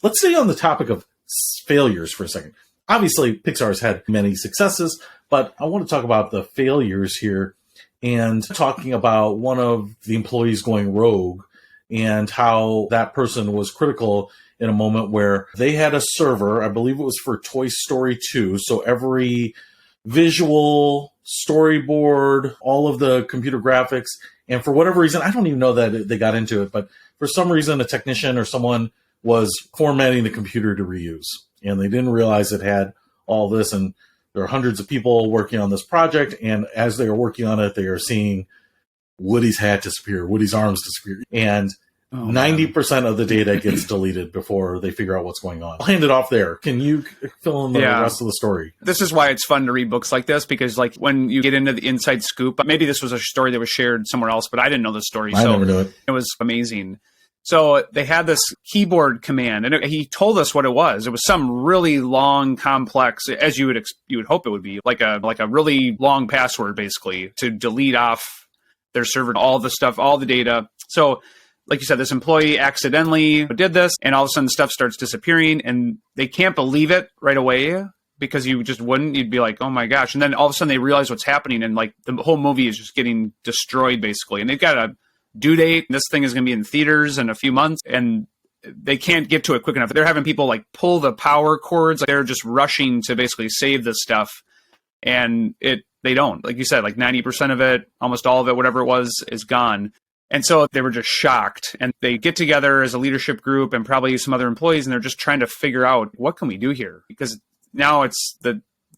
Let's stay on the topic of failures for a second. Obviously, Pixar has had many successes, but I want to talk about the failures here and talking about one of the employees going rogue and how that person was critical in a moment where they had a server, I believe it was for Toy Story 2, so every visual, storyboard, all of the computer graphics, and for whatever reason, I don't even know that they got into it, but for some reason, a technician or someone was formatting the computer to reuse, and they didn't realize it had all this, and there are hundreds of people working on this project, and as they are working on it, they are seeing Woody's hat disappear, Woody's arms disappear, and 90% of the data gets deleted before they figure out what's going on. I'll hand it off there. Can you fill in the rest of the story? This is why it's fun to read books like this, because like when you get into the inside scoop, maybe this was a story that was shared somewhere else, but I didn't know the story. I never knew it. It was amazing. So they had this keyboard command, and he told us what it was. It was some really long, complex, as you would hope it would be, like a really long password, basically, to delete off their server, all the stuff, all the data. So like you said, this employee accidentally did this, and all of a sudden stuff starts disappearing, and they can't believe it right away because you just wouldn't. You'd be like, oh my gosh. And then all of a sudden they realize what's happening, and like the whole movie is just getting destroyed, basically. And they've got a due date. This thing is going to be in theaters in a few months, and they can't get to it quick enough. They're having people like pull the power cords. They're just rushing to basically save this stuff, and they don't. Like you said, like 90% of it, almost all of it, whatever it was, is gone. And so they were just shocked, and they get together as a leadership group and probably some other employees, and they're just trying to figure out, what can we do here? Because now it's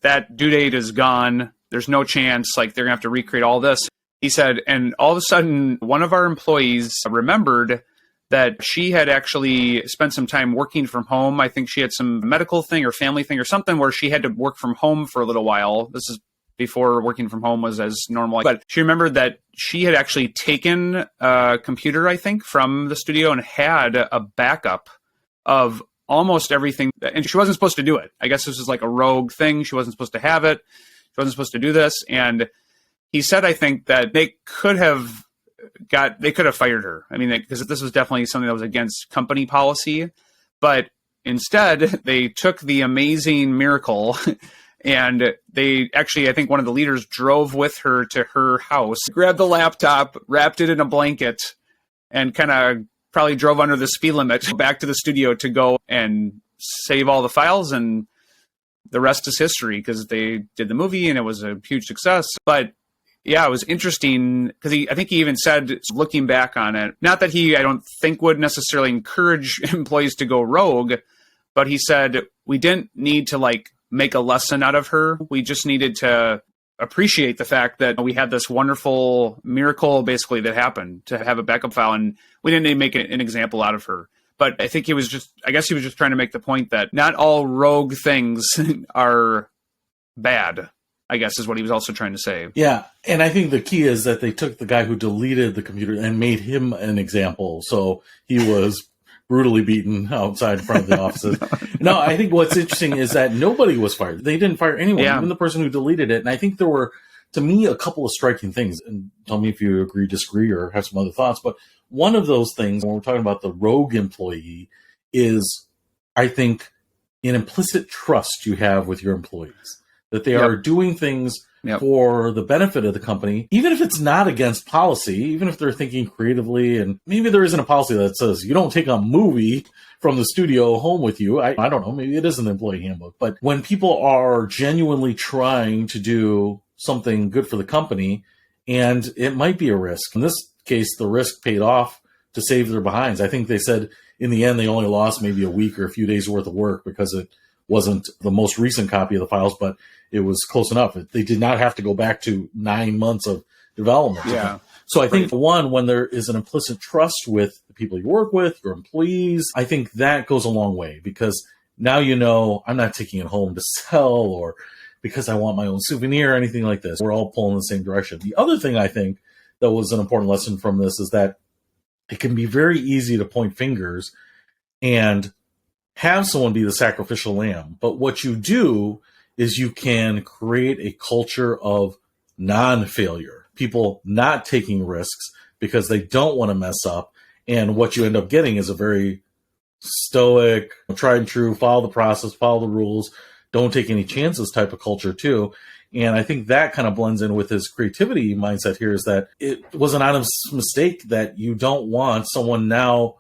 that due date is gone. There's no chance, like they're gonna have to recreate all this. He said, and all of a sudden, one of our employees remembered that she had actually spent some time working from home. I think she had some medical thing or family thing or something where she had to work from home for a little while. This is before working from home was as normal. But she remembered that she had actually taken a computer, I think, from the studio and had a backup of almost everything. And she wasn't supposed to do it. I guess this was like a rogue thing. She wasn't supposed to have it. She wasn't supposed to do this. And he said, I think that they could have fired her. I mean, because this was definitely something that was against company policy. But instead, they took the amazing miracle and they actually, I think one of the leaders drove with her to her house, grabbed the laptop, wrapped it in a blanket, and kind of probably drove under the speed limit back to the studio to go and save all the files. And the rest is history because they did the movie and it was a huge success. But yeah, it was interesting because I think he even said, looking back on it, not that I don't think would necessarily encourage employees to go rogue, but he said, we didn't need to like make a lesson out of her. We just needed to appreciate the fact that we had this wonderful miracle basically that happened to have a backup file, and we didn't need to make an example out of her. But I think he was just trying to make the point that not all rogue things are bad, I guess is what he was also trying to say. Yeah, and I think the key is that they took the guy who deleted the computer and made him an example. So he was brutally beaten outside in front of the offices. No, I think what's interesting is that nobody was fired. They didn't fire anyone, even the person who deleted it. And I think there were, to me, a couple of striking things. And tell me if you agree, disagree, or have some other thoughts. But one of those things, when we're talking about the rogue employee, is, I think, an implicit trust you have with your employees. That they are doing things for the benefit of the company, even if it's not against policy, even if they're thinking creatively, and maybe there isn't a policy that says you don't take a movie from the studio home with you. I don't know, maybe it is an employee handbook. But when people are genuinely trying to do something good for the company, and it might be a risk. In this case, the risk paid off to save their behinds. I think they said in the end they only lost maybe a week or a few days worth of work because it wasn't the most recent copy of the files, but it was close enough. They did not have to go back to 9 months of development. Yeah. So I think, one, when there is an implicit trust with the people you work with, your employees, I think that goes a long way, because now you know I'm not taking it home to sell or because I want my own souvenir or anything like this. We're all pulling in the same direction. The other thing I think that was an important lesson from this is that it can be very easy to point fingers and have someone be the sacrificial lamb. But what you do is you can create a culture of non-failure, people not taking risks because they don't want to mess up. And what you end up getting is a very stoic, tried and true, follow the process, follow the rules, don't take any chances type of culture too. And I think that kind of blends in with his creativity mindset here, is that it was an honest mistake that you don't want someone now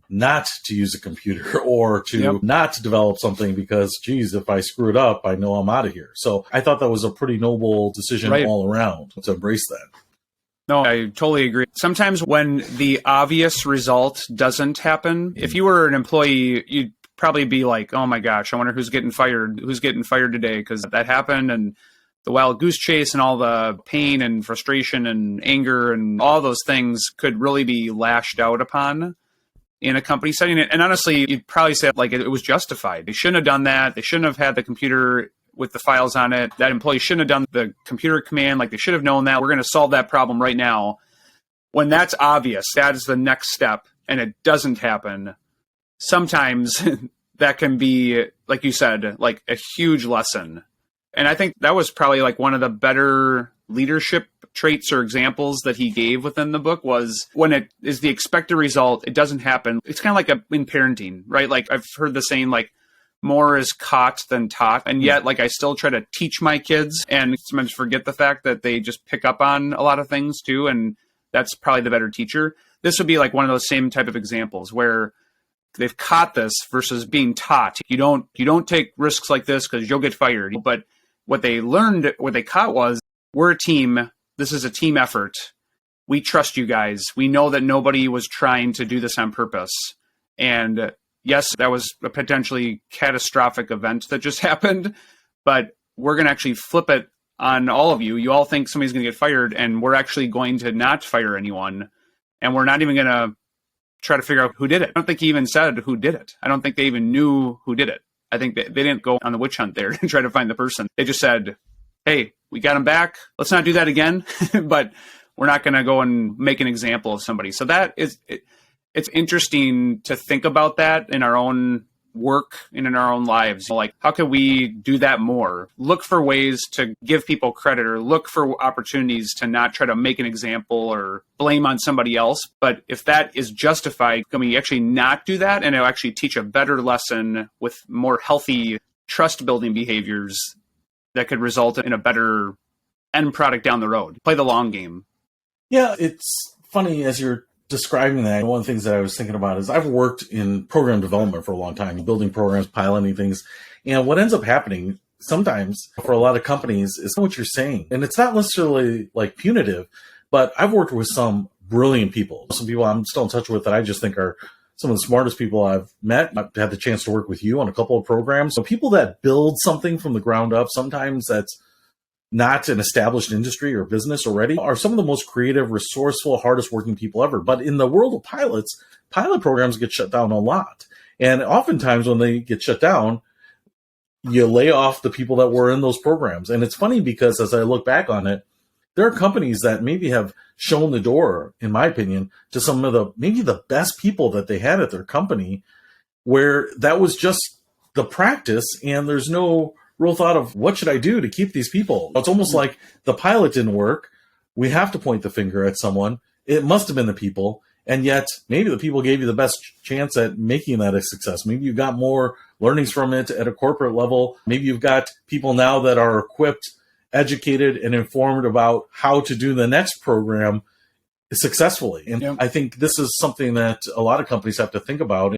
not to use a computer or to not to develop something because, geez, if I screw it up, I know I'm out of here. So I thought that was a pretty noble decision all around to embrace that. No, I totally agree. Sometimes when the obvious result doesn't happen, if you were an employee, you'd probably be like, oh my gosh, I wonder who's getting fired today, because that happened, and the wild goose chase and all the pain and frustration and anger and all those things could really be lashed out upon in a company setting. And honestly, you'd probably say like it was justified. They shouldn't have done that. They shouldn't have had the computer with the files on it. That employee shouldn't have done the computer command. Like, they should have known that. We're going to solve that problem right now. When that's obvious, that is the next step, and it doesn't happen. Sometimes that can be, like you said, like a huge lesson. And I think that was probably like one of the better leadership traits or examples that he gave within the book, was when it is the expected result, it doesn't happen. It's kind of like in parenting, right? Like, I've heard the saying, like, more is caught than taught. And yet, like, I still try to teach my kids and sometimes forget the fact that they just pick up on a lot of things too. And that's probably the better teacher. This would be like one of those same type of examples where they've caught this versus being taught. You don't take risks like this because you'll get fired. But what they learned, what they caught was, we're a team. This is a team effort. We trust you guys. We know that nobody was trying to do this on purpose. And yes, that was a potentially catastrophic event that just happened, but we're going to actually flip it on all of you. You all think somebody's going to get fired, and we're actually going to not fire anyone. And we're not even going to try to figure out who did it. I don't think he even said who did it. I don't think they even knew who did it. I think they didn't go on the witch hunt there and try to find the person. They just said, hey, we got him back. Let's not do that again. But we're not going to go and make an example of somebody. So that is, it's interesting to think about that in our own work and in our own lives. Like, how can we do that more? Look for ways to give people credit, or look for opportunities to not try to make an example or blame on somebody else. But if that is justified, can we actually not do that? And it'll actually teach a better lesson with more healthy trust building behaviors that could result in a better end product down the road. Play the long game. Yeah, it's funny as you're describing that. One of the things that I was thinking about is I've worked in program development for a long time, building programs, piloting things. And what ends up happening sometimes for a lot of companies is what you're saying. And it's not necessarily like punitive, but I've worked with some brilliant people, some people I'm still in touch with that I just think are some of the smartest people I've met. I've had the chance to work with you on a couple of programs. So people that build something from the ground up, sometimes that's not an established industry or business already, are some of the most creative, resourceful, hardest working people ever. But in the world of pilots, pilot programs get shut down a lot. And oftentimes when they get shut down, you lay off the people that were in those programs. And it's funny because as I look back on it, there are companies that maybe have shown the door, in my opinion, to some of the maybe the best people that they had at their company, where that was just the practice and there's no real thought of what should I do to keep these people. It's almost like the pilot didn't work. We have to point the finger at someone. It must have been the people. And yet maybe the people gave you the best chance at making that a success. Maybe you got more learnings from it at a corporate level. Maybe you've got people now that are equipped, educated, and informed about how to do the next program successfully. And I think this is something that a lot of companies have to think about.